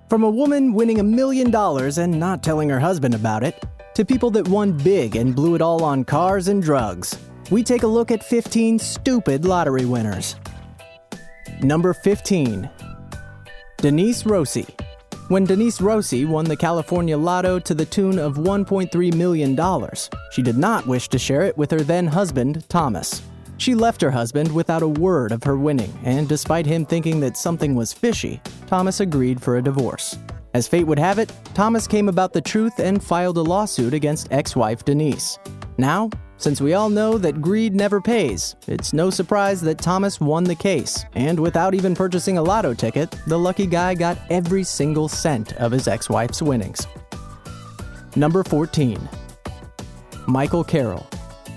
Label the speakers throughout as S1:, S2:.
S1: From a woman winning $1 million and not telling her husband about it, to people that won big and blew it all on cars and drugs, we take a look at 15 stupid lottery winners. Number 15. Denise Rosie. When Denise Rosie won the California Lotto to the tune of $1.3 million, she did not wish to share it with her then-husband, Thomas. She left her husband without a word of her winning, and despite him thinking that something was fishy, Thomas agreed for a divorce. As fate would have it, Thomas came about the truth and filed a lawsuit against ex-wife Denise. Now, since we all know that greed never pays, it's no surprise that Thomas won the case, and without even purchasing a lotto ticket, the lucky guy got every single cent of his ex-wife's winnings. Number 14. Michael Carroll.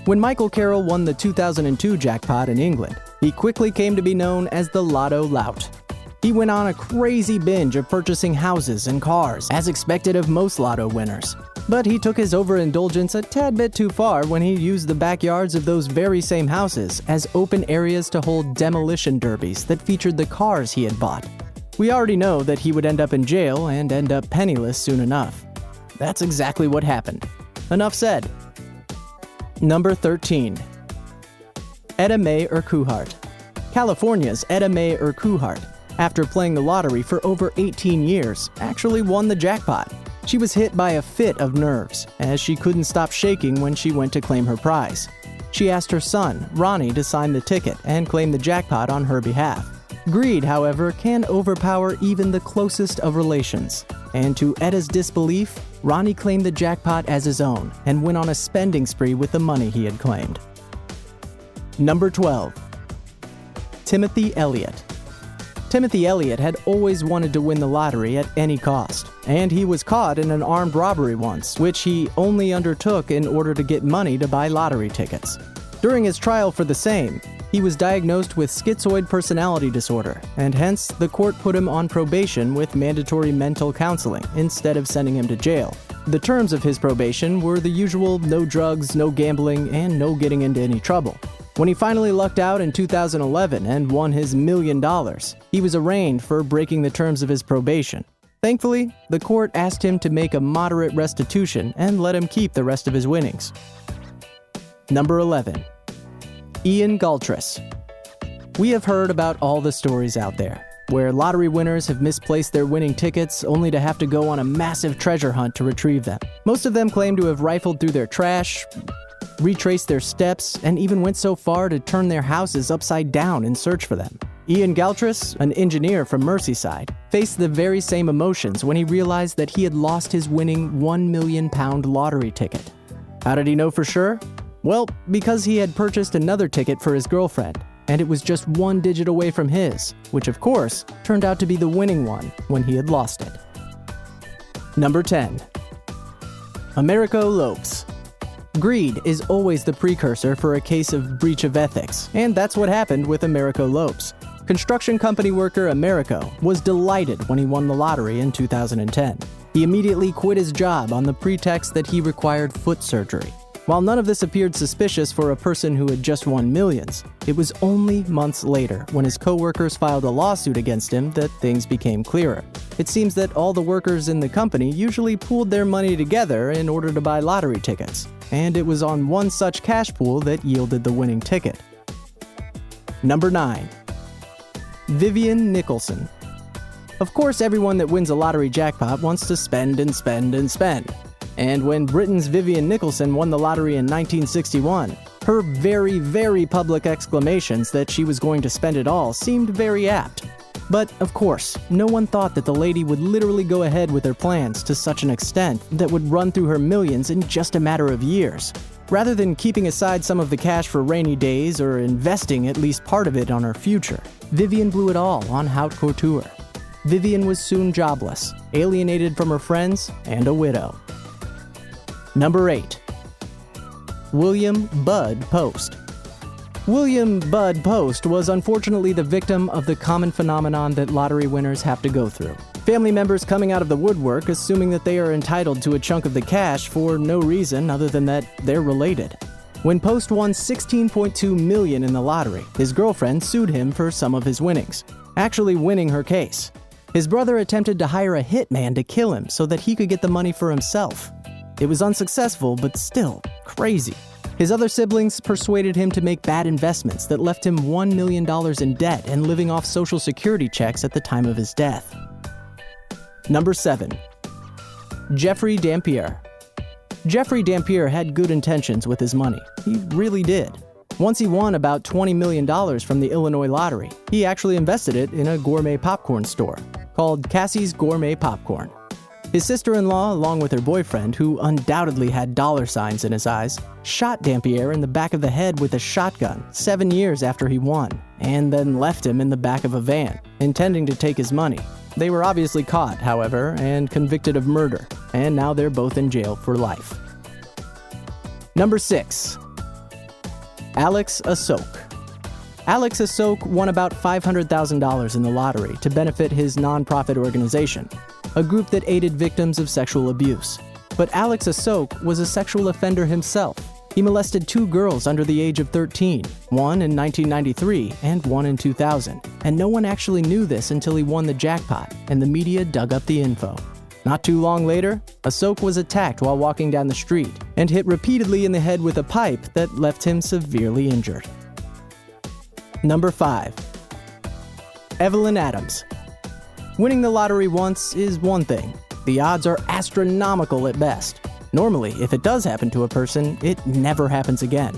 S1: When Michael Carroll won the 2002 jackpot in England, he quickly came to be known as the Lotto Lout. He went on a crazy binge of purchasing houses and cars, as expected of most lotto winners. But he took his overindulgence a tad bit too far when he used the backyards of those very same houses as open areas to hold demolition derbies that featured the cars he had bought. We already know that he would end up in jail and end up penniless soon enough. That's exactly what happened. Enough said. Number 13. Etta May or Kuu Heart. California's Etta May or Kuu Heart, after playing the lottery for over 18 years, actually won the jackpot. She was hit by a fit of nerves, as she couldn't stop shaking when she went to claim her prize. She asked her son, Ronnie, to sign the ticket and claim the jackpot on her behalf. Greed, however, can overpower even the closest of relations, and to Etta's disbelief, Ronnie claimed the jackpot as his own and went on a spending spree with the money he had claimed. Number 12. Timothy Elliot. Timothy Elliot had always wanted to win the lottery at any cost, and he was caught in an armed robbery once, which he only undertook in order to get money to buy lottery tickets. During his trial for the same, he was diagnosed with schizoid personality disorder, and hence the court put him on probation with mandatory mental counseling instead of sending him to jail. The terms of his probation were the usual no drugs, no gambling, and no getting into any trouble. When he finally lucked out in 2011 and won his $1 million, he was arraigned for breaking the terms of his probation. Thankfully, the court asked him to make a moderate restitution and let him keep the rest of his winnings. Number 11. Ian Galtress. We have heard about all the stories out there, where lottery winners have misplaced their winning tickets only to have to go on a massive treasure hunt to retrieve them. Most of them claim to have rifled through their trash, retraced their steps, and even went so far to turn their houses upside down in search for them. Ian Galtress, an engineer from Merseyside, faced the very same emotions when he realized that he had lost his winning £1 million lottery ticket. How did he know for sure? Well, because he had purchased another ticket for his girlfriend, and it was just one digit away from his, which of course turned out to be the winning one when he had lost it. Number 10. Americo Lopes. Greed is always the precursor for a case of breach of ethics, and that's what happened with Americo Lopes. Construction company worker Americo was delighted when he won the lottery in 2010. He immediately quit his job on the pretext that he required foot surgery. While none of this appeared suspicious for a person who had just won millions, it was only months later, when his co-workers filed a lawsuit against him, that things became clearer. It seems that all the workers in the company usually pooled their money together in order to buy lottery tickets, and it was on one such cash pool that yielded the winning ticket. Number 9. Vivian Nicholson. Of course, everyone that wins a lottery jackpot wants to spend and spend and spend. And when Britain's Vivian Nicholson won the lottery in 1961, her very, very public exclamations that she was going to spend it all seemed very apt. But, of course, no one thought that the lady would literally go ahead with her plans to such an extent that would run through her millions in just a matter of years. Rather than keeping aside some of the cash for rainy days or investing at least part of it on her future, Vivian blew it all on haute couture. Vivian was soon jobless, alienated from her friends, and a widow. Number 8. William Bud Post. William Bud Post was unfortunately the victim of the common phenomenon that lottery winners have to go through. Family members coming out of the woodwork assuming that they are entitled to a chunk of the cash for no reason other than that they're related. When Post won $16.2 million in the lottery, his girlfriend sued him for some of his winnings, actually winning her case. His brother attempted to hire a hitman to kill him so that he could get the money for himself. It was unsuccessful, but still crazy. His other siblings persuaded him to make bad investments that left him $1 million in debt and living off Social Security checks at the time of his death. Number 7. Jeffrey Dampier. Jeffrey Dampier had good intentions with his money. He really did. Once he won about $20 million from the Illinois lottery, he actually invested it in a gourmet popcorn store called Cassie's Gourmet Popcorn. His sister-in-law, along with her boyfriend, who undoubtedly had dollar signs in his eyes, shot Dampier in the back of the head with a shotgun 7 years after he won, and then left him in the back of a van, intending to take his money. They were obviously caught, however, and convicted of murder, and now they're both in jail for life. Number 6. Alex A Sope. Alex A Sope won about $500,000 in the lottery to benefit his nonprofit organization, a group that aided victims of sexual abuse. But Alex A Sope was a sexual offender himself. He molested 2 girls under the age of 13, one in 1993 and one in 2000, and no one actually knew this until he won the jackpot and the media dug up the info. Not too long later, A Sope was attacked while walking down the street and hit repeatedly in the head with a pipe that left him severely injured. Number 5. Evelyn Adams. Winning the lottery once is one thing. The odds are astronomical at best. Normally, if it does happen to a person, it never happens again.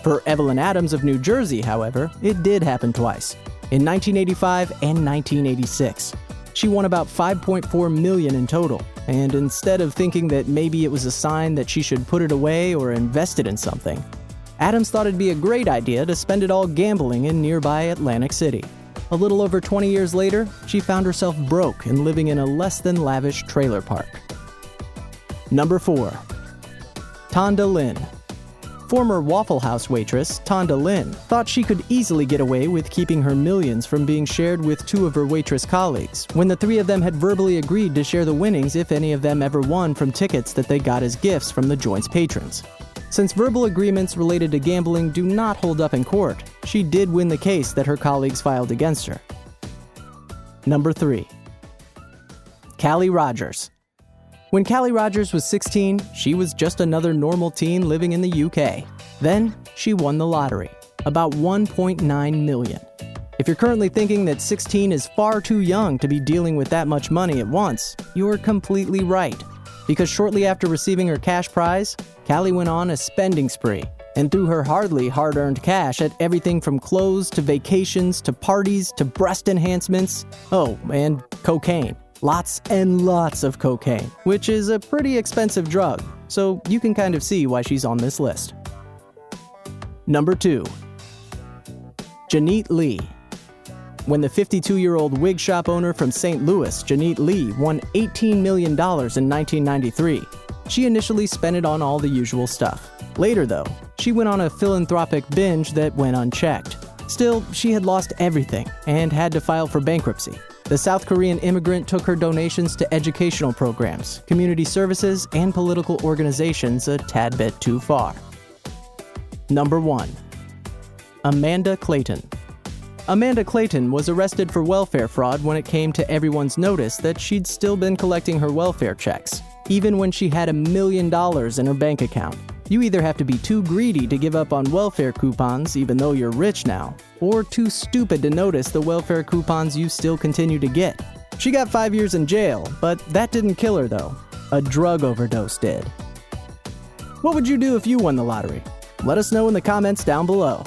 S1: For Evelyn Adams of New Jersey, however, it did happen twice, in 1985 and 1986. She won about $5.4 million in total, and instead of thinking that maybe it was a sign that she should put it away or invest it in something, Adams thought it'd be a great idea to spend it all gambling in nearby Atlantic City. A little over 20 years later, she found herself broke and living in a less than lavish trailer park. Number 4. Tonda Lynn. Former Waffle House waitress Tonda Lynn thought she could easily get away with keeping her millions from being shared with 2 of her waitress colleagues, when the 3 of them had verbally agreed to share the winnings if any of them ever won from tickets that they got as gifts from the joint's patrons. Since verbal agreements related to gambling do not hold up in court, she did win the case that her colleagues filed against her. Number 3. Callie Rogers. When Callie Rogers was 16, she was just another normal teen living in the UK. Then, she won the lottery, about $1.9 million. If you're currently thinking that 16 is far too young to be dealing with that much money at once, you're completely right. Because shortly after receiving her cash prize, Callie went on a spending spree and threw her hardly hard-earned cash at everything from clothes to vacations to parties to breast enhancements. Oh, and cocaine. Lots and lots of cocaine, which is a pretty expensive drug, so you can kind of see why she's on this list. Number 2. Jeanette Lee. When the 52-year-old wig shop owner from St. Louis, Jeanette Lee, won $18 million in 1993, she initially spent it on all the usual stuff. Later, though, she went on a philanthropic binge that went unchecked. Still, she had lost everything and had to file for bankruptcy. The South Korean immigrant took her donations to educational programs, community services, and political organizations a tad bit too far. Number 1. Amanda Clayton. Amanda Clayton was arrested for welfare fraud when it came to everyone's notice that she'd still been collecting her welfare checks, even when she had $1 million in her bank account. You either have to be too greedy to give up on welfare coupons even though you're rich now, or too stupid to notice the welfare coupons you still continue to get. She got 5 years in jail, but that didn't kill her though. A drug overdose did. What would you do if you won the lottery? Let us know in the comments down below.